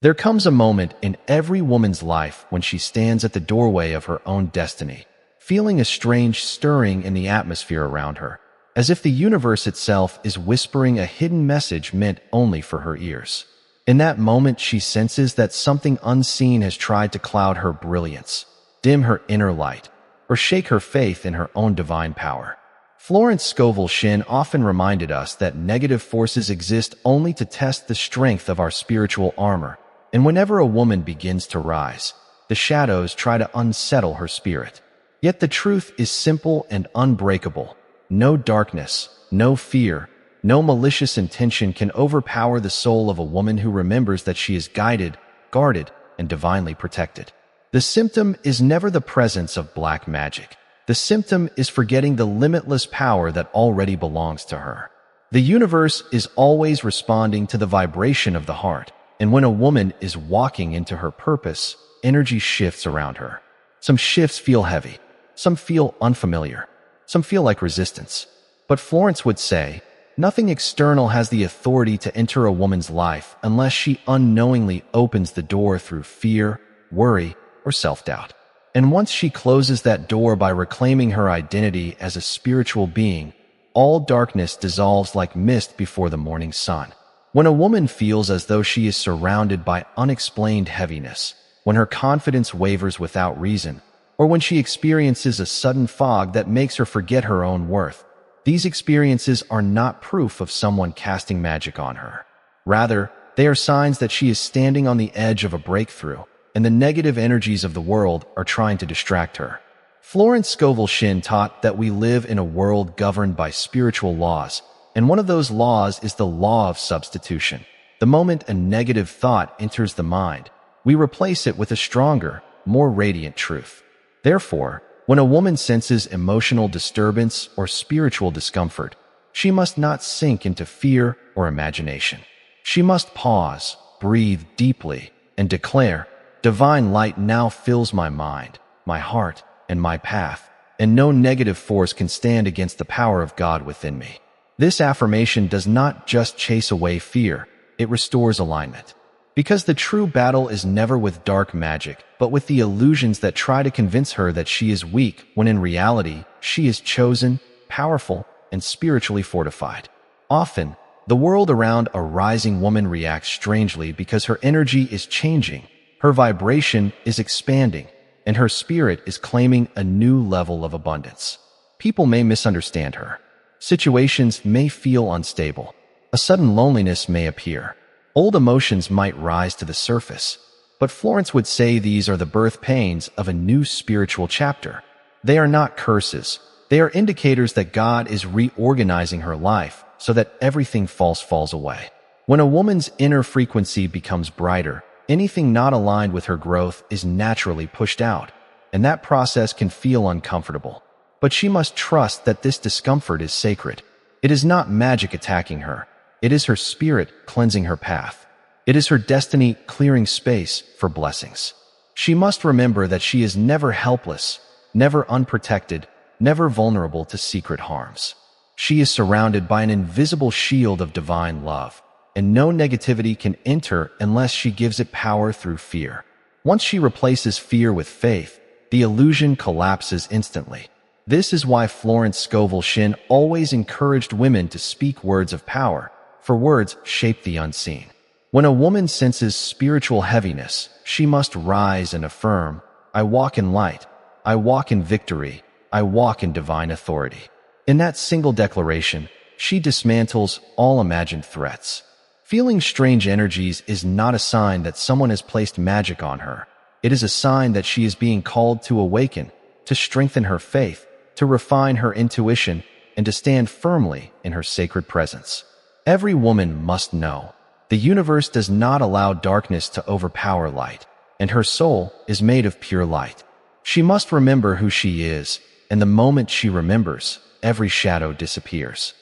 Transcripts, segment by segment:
There comes a moment in every woman's life when she stands at the doorway of her own destiny, feeling a strange stirring in the atmosphere around her, as if the universe itself is whispering a hidden message meant only for her ears. In that moment, she senses that something unseen has tried to cloud her brilliance, dim her inner light, or shake her faith in her own divine power. Florence Scovel Shinn often reminded us that negative forces exist only to test the strength of our spiritual armor, and whenever a woman begins to rise, the shadows try to unsettle her spirit. Yet the truth is simple and unbreakable. No darkness, no fear, no malicious intention can overpower the soul of a woman who remembers that she is guided, guarded, and divinely protected. The symptom is never the presence of black magic. The symptom is forgetting the limitless power that already belongs to her. The universe is always responding to the vibration of the heart, and when a woman is walking into her purpose, energy shifts around her. Some shifts feel heavy, some feel unfamiliar, some feel like resistance. But Florence would say, nothing external has the authority to enter a woman's life unless she unknowingly opens the door through fear, worry, or self-doubt. And once she closes that door by reclaiming her identity as a spiritual being, all darkness dissolves like mist before the morning sun. When a woman feels as though she is surrounded by unexplained heaviness, when her confidence wavers without reason, or when she experiences a sudden fog that makes her forget her own worth, these experiences are not proof of someone casting magic on her. Rather, they are signs that she is standing on the edge of a breakthrough, and the negative energies of the world are trying to distract her. Florence Scovel Shinn taught that we live in a world governed by spiritual laws, and one of those laws is the law of substitution. The moment a negative thought enters the mind, we replace it with a stronger, more radiant truth. Therefore, when a woman senses emotional disturbance or spiritual discomfort, she must not sink into fear or imagination. She must pause, breathe deeply, and declare, "Divine light now fills my mind, my heart, and my path, and no negative force can stand against the power of God within me." This affirmation does not just chase away fear, it restores alignment. Because the true battle is never with dark magic, but with the illusions that try to convince her that she is weak, when in reality, she is chosen, powerful, and spiritually fortified. Often, the world around a rising woman reacts strangely because her energy is changing, her vibration is expanding, and her spirit is claiming a new level of abundance. People may misunderstand her. Situations may feel unstable. A sudden loneliness may appear. Old emotions might rise to the surface. But Florence would say these are the birth pains of a new spiritual chapter. They are not curses. They are indicators that God is reorganizing her life so that everything false falls away. When a woman's inner frequency becomes brighter, anything not aligned with her growth is naturally pushed out, and that process can feel uncomfortable. But she must trust that this discomfort is sacred. It is not magic attacking her. It is her spirit cleansing her path. It is her destiny clearing space for blessings. She must remember that she is never helpless, never unprotected, never vulnerable to secret harms. She is surrounded by an invisible shield of divine love, and no negativity can enter unless she gives it power through fear. Once she replaces fear with faith, the illusion collapses instantly. This is why Florence Scovel Shinn always encouraged women to speak words of power, for words shape the unseen. When a woman senses spiritual heaviness, she must rise and affirm, "I walk in light, I walk in victory, I walk in divine authority." In that single declaration, she dismantles all imagined threats. Feeling strange energies is not a sign that someone has placed magic on her. It is a sign that she is being called to awaken, to strengthen her faith, to refine her intuition, and to stand firmly in her sacred presence. Every woman must know, the universe does not allow darkness to overpower light, and her soul is made of pure light. She must remember who she is, and the moment she remembers, every shadow disappears.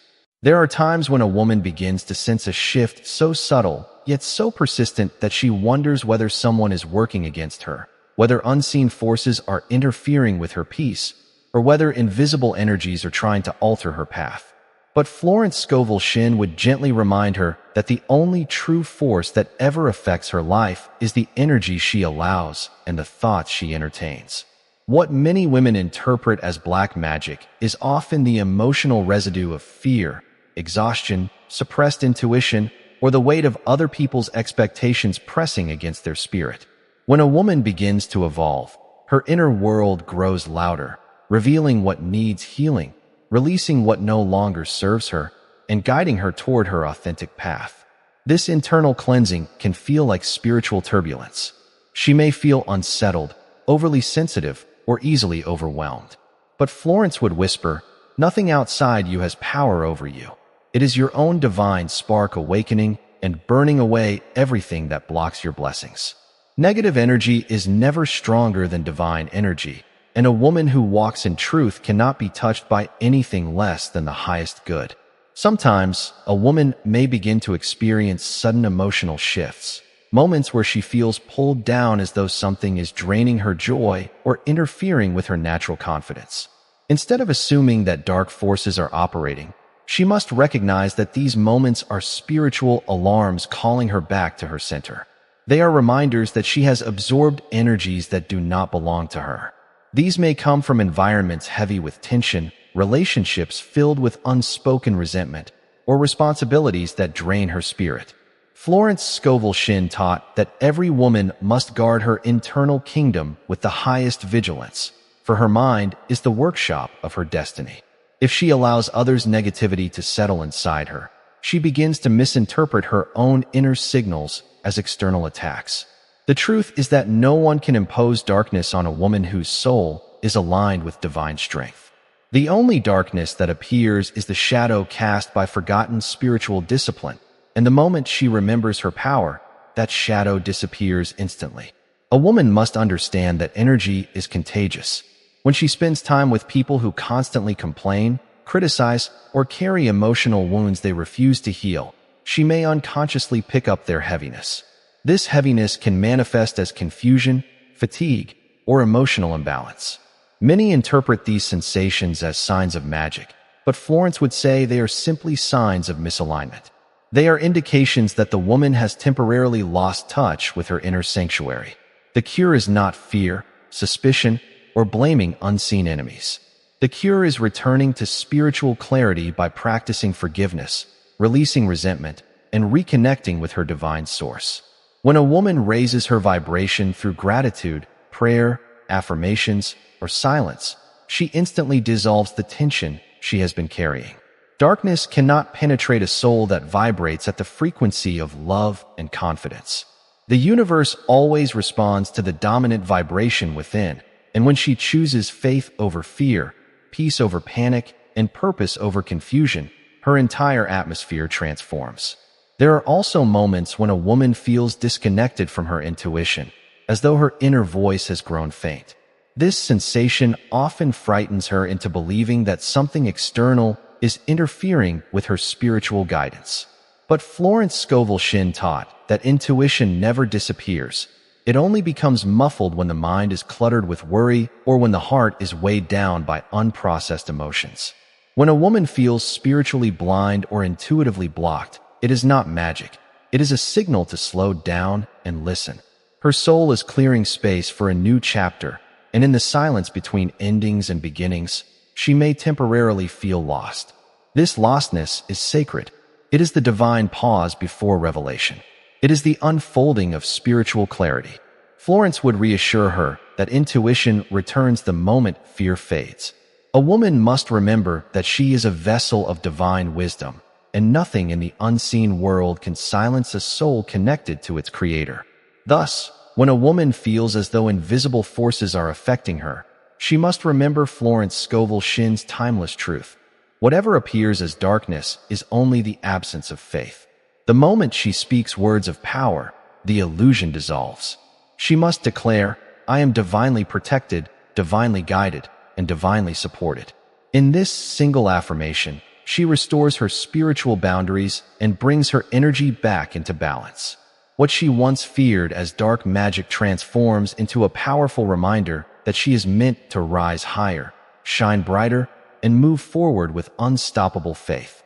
There are times when a woman begins to sense a shift so subtle, yet so persistent that she wonders whether someone is working against her, whether unseen forces are interfering with her peace, or whether invisible energies are trying to alter her path. But Florence Scovel Shinn would gently remind her that the only true force that ever affects her life is the energy she allows and the thoughts she entertains. What many women interpret as black magic is often the emotional residue of fear, exhaustion, suppressed intuition, or the weight of other people's expectations pressing against their spirit. When a woman begins to evolve, her inner world grows louder, revealing what needs healing, releasing what no longer serves her, and guiding her toward her authentic path. This internal cleansing can feel like spiritual turbulence. She may feel unsettled, overly sensitive, or easily overwhelmed. But Florence would whisper, "Nothing outside you has power over you. It is your own divine spark awakening and burning away everything that blocks your blessings." Negative energy is never stronger than divine energy, and a woman who walks in truth cannot be touched by anything less than the highest good. Sometimes, a woman may begin to experience sudden emotional shifts, moments where she feels pulled down as though something is draining her joy or interfering with her natural confidence. Instead of assuming that dark forces are operating, she must recognize that these moments are spiritual alarms calling her back to her center. They are reminders that she has absorbed energies that do not belong to her. These may come from environments heavy with tension, relationships filled with unspoken resentment, or responsibilities that drain her spirit. Florence Scovel Shinn taught that every woman must guard her internal kingdom with the highest vigilance, for her mind is the workshop of her destiny. If she allows others' negativity to settle inside her, she begins to misinterpret her own inner signals as external attacks. The truth is that no one can impose darkness on a woman whose soul is aligned with divine strength. The only darkness that appears is the shadow cast by forgotten spiritual discipline, and the moment she remembers her power, that shadow disappears instantly. A woman must understand that energy is contagious. When she spends time with people who constantly complain, criticize, or carry emotional wounds they refuse to heal, she may unconsciously pick up their heaviness. This heaviness can manifest as confusion, fatigue, or emotional imbalance. Many interpret these sensations as signs of magic, but Florence would say they are simply signs of misalignment. They are indications that the woman has temporarily lost touch with her inner sanctuary. The cure is not fear, suspicion, or blaming unseen enemies. The cure is returning to spiritual clarity by practicing forgiveness, releasing resentment, and reconnecting with her divine source. When a woman raises her vibration through gratitude, prayer, affirmations, or silence, she instantly dissolves the tension she has been carrying. Darkness cannot penetrate a soul that vibrates at the frequency of love and confidence. The universe always responds to the dominant vibration within, and when she chooses faith over fear, peace over panic, and purpose over confusion, her entire atmosphere transforms. There are also moments when a woman feels disconnected from her intuition, as though her inner voice has grown faint. This sensation often frightens her into believing that something external is interfering with her spiritual guidance. But Florence Scovel Shinn taught that intuition never disappears. It only becomes muffled when the mind is cluttered with worry or when the heart is weighed down by unprocessed emotions. When a woman feels spiritually blind or intuitively blocked, it is not magic. It is a signal to slow down and listen. Her soul is clearing space for a new chapter, and in the silence between endings and beginnings, she may temporarily feel lost. This lostness is sacred. It is the divine pause before revelation. It is the unfolding of spiritual clarity. Florence would reassure her that intuition returns the moment fear fades. A woman must remember that she is a vessel of divine wisdom, and nothing in the unseen world can silence a soul connected to its creator. Thus, when a woman feels as though invisible forces are affecting her, she must remember Florence Scovel Shinn's timeless truth. Whatever appears as darkness is only the absence of faith. The moment she speaks words of power, the illusion dissolves. She must declare, "I am divinely protected, divinely guided, and divinely supported." In this single affirmation, she restores her spiritual boundaries and brings her energy back into balance. What she once feared as dark magic transforms into a powerful reminder that she is meant to rise higher, shine brighter, and move forward with unstoppable faith.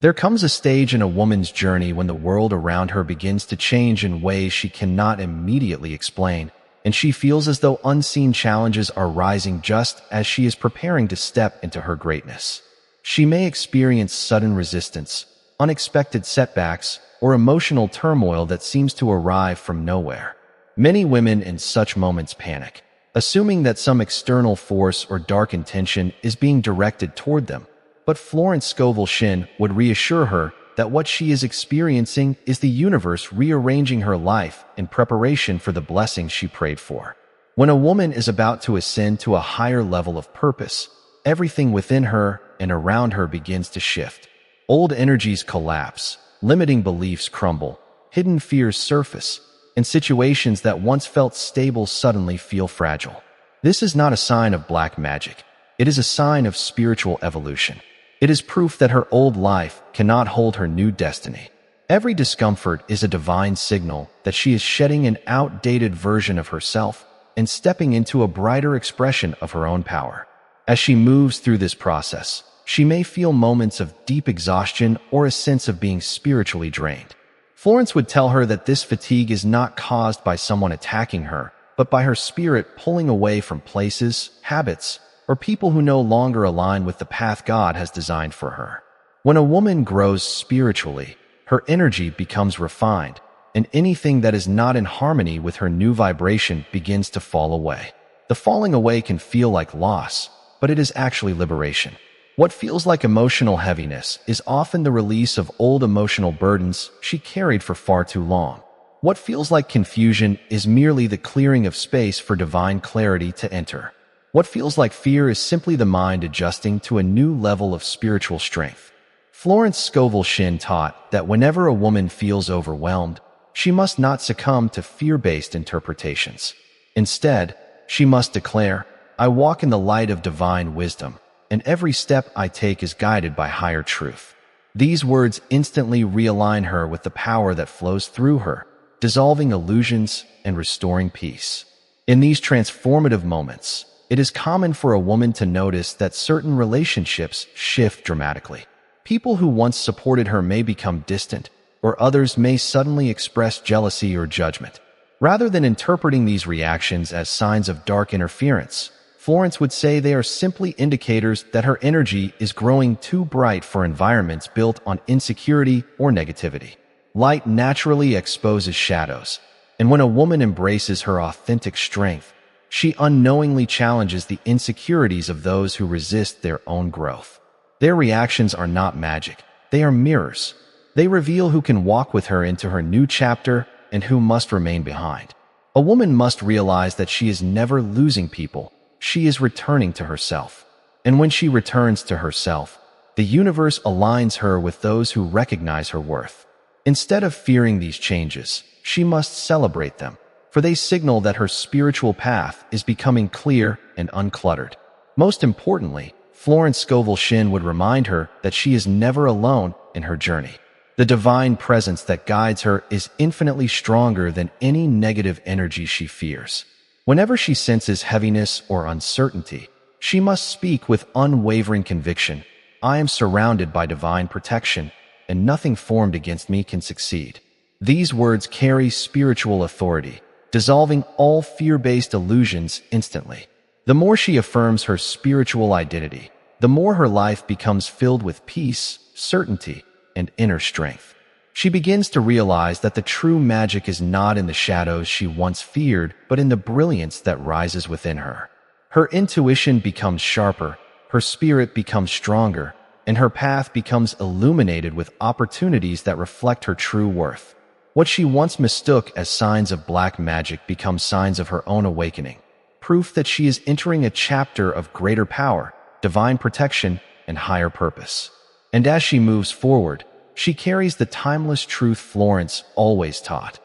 There comes a stage in a woman's journey when the world around her begins to change in ways she cannot immediately explain, and she feels as though unseen challenges are rising just as she is preparing to step into her greatness. She may experience sudden resistance, unexpected setbacks, or emotional turmoil that seems to arrive from nowhere. Many women in such moments panic, assuming that some external force or dark intention is being directed toward them. But Florence Scovel Shinn would reassure her that what she is experiencing is the universe rearranging her life in preparation for the blessings she prayed for. When a woman is about to ascend to a higher level of purpose, everything within her and around her begins to shift. Old energies collapse, limiting beliefs crumble, hidden fears surface, and situations that once felt stable suddenly feel fragile. This is not a sign of black magic. It is a sign of spiritual evolution. It is proof that her old life cannot hold her new destiny. Every discomfort is a divine signal that she is shedding an outdated version of herself and stepping into a brighter expression of her own power. As she moves through this process, she may feel moments of deep exhaustion or a sense of being spiritually drained. Florence would tell her that this fatigue is not caused by someone attacking her, but by her spirit pulling away from places, habits, or people who no longer align with the path God has designed for her. When a woman grows spiritually, her energy becomes refined, and anything that is not in harmony with her new vibration begins to fall away. The falling away can feel like loss, but it is actually liberation. What feels like emotional heaviness is often the release of old emotional burdens she carried for far too long. What feels like confusion is merely the clearing of space for divine clarity to enter. What feels like fear is simply the mind adjusting to a new level of spiritual strength. Florence Scovel Shinn taught that whenever a woman feels overwhelmed, she must not succumb to fear-based interpretations. Instead, she must declare, "I walk in the light of divine wisdom, and every step I take is guided by higher truth." These words instantly realign her with the power that flows through her, dissolving illusions and restoring peace. In these transformative moments, it is common for a woman to notice that certain relationships shift dramatically. People who once supported her may become distant, or others may suddenly express jealousy or judgment. Rather than interpreting these reactions as signs of dark interference, Florence would say they are simply indicators that her energy is growing too bright for environments built on insecurity or negativity. Light naturally exposes shadows, and when a woman embraces her authentic strength, she unknowingly challenges the insecurities of those who resist their own growth. Their reactions are not magic, they are mirrors. They reveal who can walk with her into her new chapter and who must remain behind. A woman must realize that she is never losing people, she is returning to herself. And when she returns to herself, the universe aligns her with those who recognize her worth. Instead of fearing these changes, she must celebrate them, for they signal that her spiritual path is becoming clear and uncluttered. Most importantly, Florence Scovel Shinn would remind her that she is never alone in her journey. The divine presence that guides her is infinitely stronger than any negative energy she fears. Whenever she senses heaviness or uncertainty, she must speak with unwavering conviction, "I am surrounded by divine protection, and nothing formed against me can succeed." These words carry spiritual authority, dissolving all fear-based illusions instantly. The more she affirms her spiritual identity, the more her life becomes filled with peace, certainty, and inner strength. She begins to realize that the true magic is not in the shadows she once feared, but in the brilliance that rises within her. Her intuition becomes sharper, her spirit becomes stronger, and her path becomes illuminated with opportunities that reflect her true worth. What she once mistook as signs of black magic become signs of her own awakening, proof that she is entering a chapter of greater power, divine protection, and higher purpose. And as she moves forward, she carries the timeless truth Florence always taught.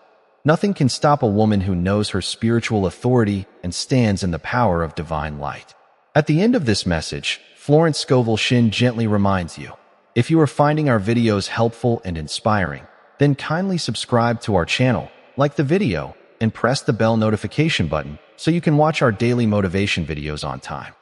Nothing can stop a woman who knows her spiritual authority and stands in the power of divine light. At the end of this message, Florence Scovel Shinn gently reminds you, if you are finding our videos helpful and inspiring, then kindly subscribe to our channel, like the video, and press the bell notification button so you can watch our daily motivation videos on time.